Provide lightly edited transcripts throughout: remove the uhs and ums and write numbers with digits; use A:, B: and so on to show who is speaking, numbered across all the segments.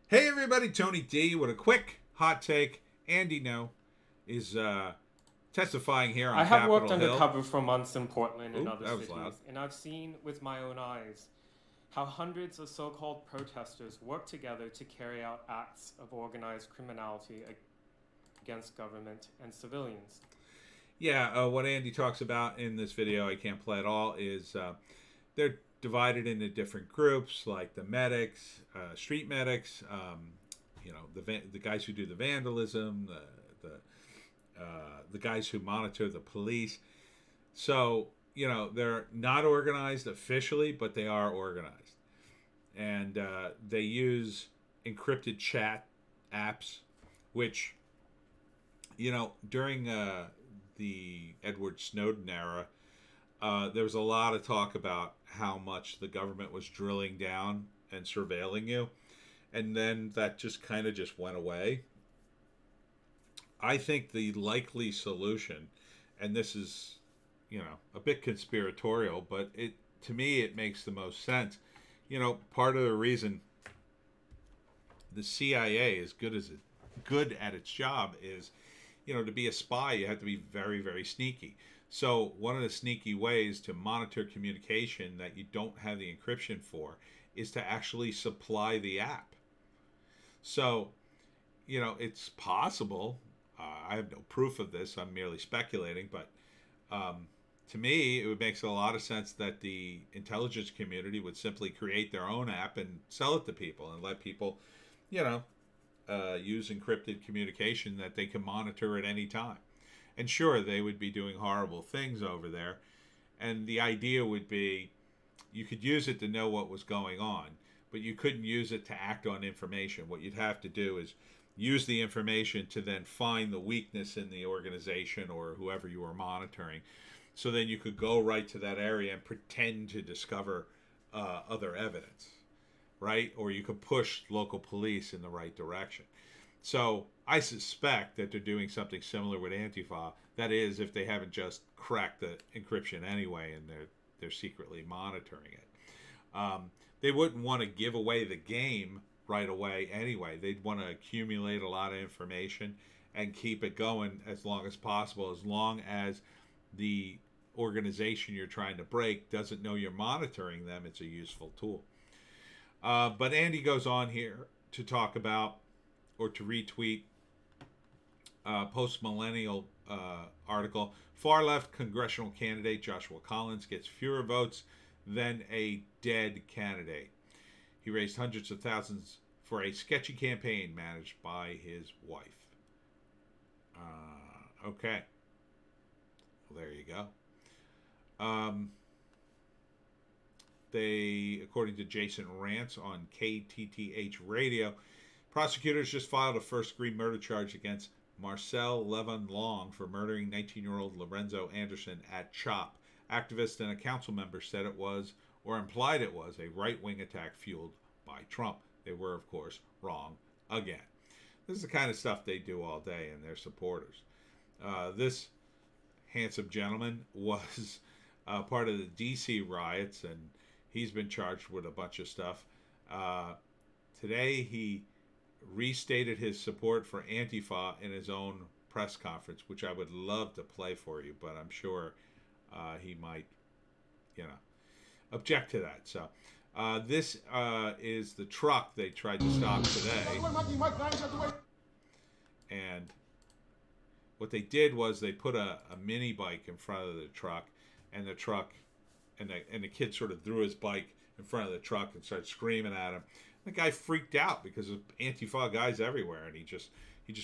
A: Hey everybody, Tony D with a quick hot take. Andy No is testifying here
B: I
A: on
B: have worked
A: Capitol Hill.
B: undercover for months in Portland and
A: Ooh,
B: other
A: that was loud.
B: cities, and I've seen with my own eyes how hundreds of so called protesters work together to carry out acts of organized criminality against government and civilians.
A: Yeah, what Andy talks about in this video, I can't play at all, is they're divided into different groups like the medics, street medics, the guys who do the vandalism, the guys who monitor the police. So, they're not organized officially, but they are organized. And they use encrypted chat apps, which, during the Edward Snowden era, there was a lot of talk about how much the government was drilling down and surveilling you. And then that just kind of just went away. I think the likely solution, and this is, a bit conspiratorial, but to me it makes the most sense. Part of the reason the CIA is good at its job is, to be a spy you have to be very very sneaky. So one of the sneaky ways to monitor communication that you don't have the encryption for is to actually supply the app. So it's possible. I have no proof of this. I'm merely speculating, but um, to me, it would make a lot of sense that the intelligence community would simply create their own app and sell it to people and let people, you know, use encrypted communication that they can monitor at any time. And sure, they would be doing horrible things over there. And the idea would be you could use it to know what was going on, but you couldn't use it to act on information. What you'd have to do is use the information to then find the weakness in the organization or whoever you were monitoring. So then you could go right to that area and pretend to discover other evidence, right? Or you could push local police in the right direction. So I suspect that they're doing something similar with Antifa. That is, if they haven't just cracked the encryption anyway and they're secretly monitoring it. They wouldn't want to give away the game right away anyway. They'd want to accumulate a lot of information and keep it going as long as possible, as long as the organization you're trying to break doesn't know you're monitoring them. It's a useful tool. But Andy goes on here to talk about or to retweet post millennial article. Far left congressional candidate Joshua Collins gets fewer votes than a dead candidate. He raised hundreds of thousands for a sketchy campaign managed by his wife. Okay. Well, there you go. According to Jason Rantz on KTTH Radio, prosecutors just filed a first-degree murder charge against Marcel Levin Long for murdering 19-year-old Lorenzo Anderson at CHOP. Activists and a council member said it was, or implied it was, a right-wing attack fueled by Trump. They were, of course, wrong again. This is the kind of stuff they do all day, and their supporters. This handsome gentleman was part of the D.C. riots, and he's been charged with a bunch of stuff. Today, he restated his support for Antifa in his own press conference, which I would love to play for you, but I'm sure he might, object to that. So this is the truck they tried to stop today. And what they did was they put a mini bike in front of the truck, and the kid sort of threw his bike in front of the truck and started screaming at him. The guy freaked out because of Antifa guys everywhere, and he just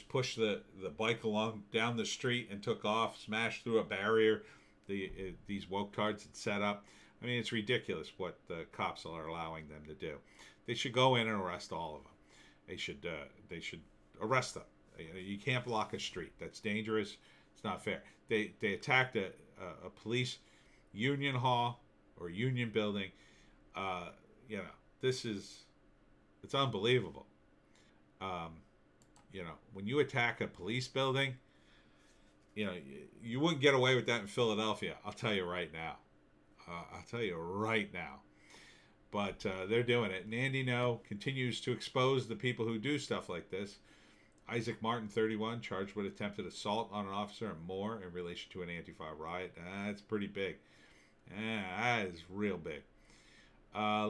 A: pushed the bike along down the street and took off, smashed through a barrier these woke tards had set up. I mean, it's ridiculous what the cops are allowing them to do. They should go in and arrest all of them. They should arrest them. You can't block a street. That's dangerous. It's not fair. They attacked a police union hall or union building. Uh, this is it's unbelievable. Um, when you attack a police building, you wouldn't get away with that in Philadelphia. I'll tell you right now. But they're doing it. And Andy No continues to expose the people who do stuff like this. Isaac Martin, 31, charged with attempted assault on an officer and more in relation to an Antifa riot. That's pretty big. That is real big.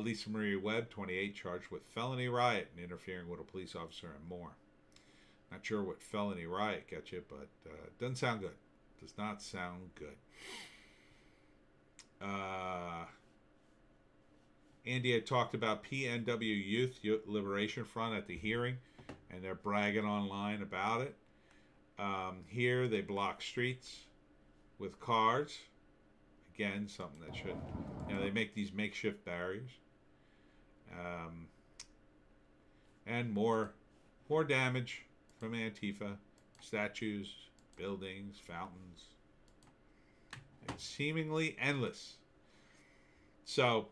A: Lisa Marie Webb, 28, charged with felony riot and interfering with a police officer and more. Not sure what felony riot gets you, but doesn't sound good. Does not sound good. Andy had talked about PNW Youth Liberation Front at the hearing, and they're bragging online about it. Here they block streets with cars. Again, something that should, they make these makeshift barriers. And more damage from Antifa, statues, buildings, fountains. It's seemingly endless. So,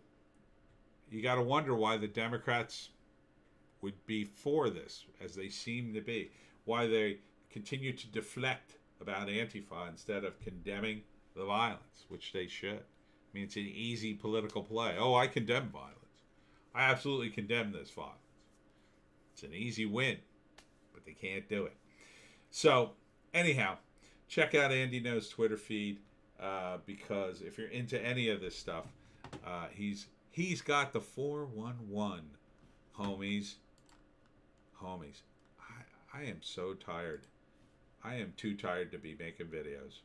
A: you got to wonder why the Democrats would be for this, as they seem to be. Why they continue to deflect about Antifa instead of condemning the violence, which they should. I mean, it's an easy political play. Oh, I condemn violence. I absolutely condemn this violence. It's an easy win, but they can't do it. So, anyhow, check out Andy No's Twitter feed because if you're into any of this stuff, he's got the 411, homies. I am so tired. I am too tired to be making videos.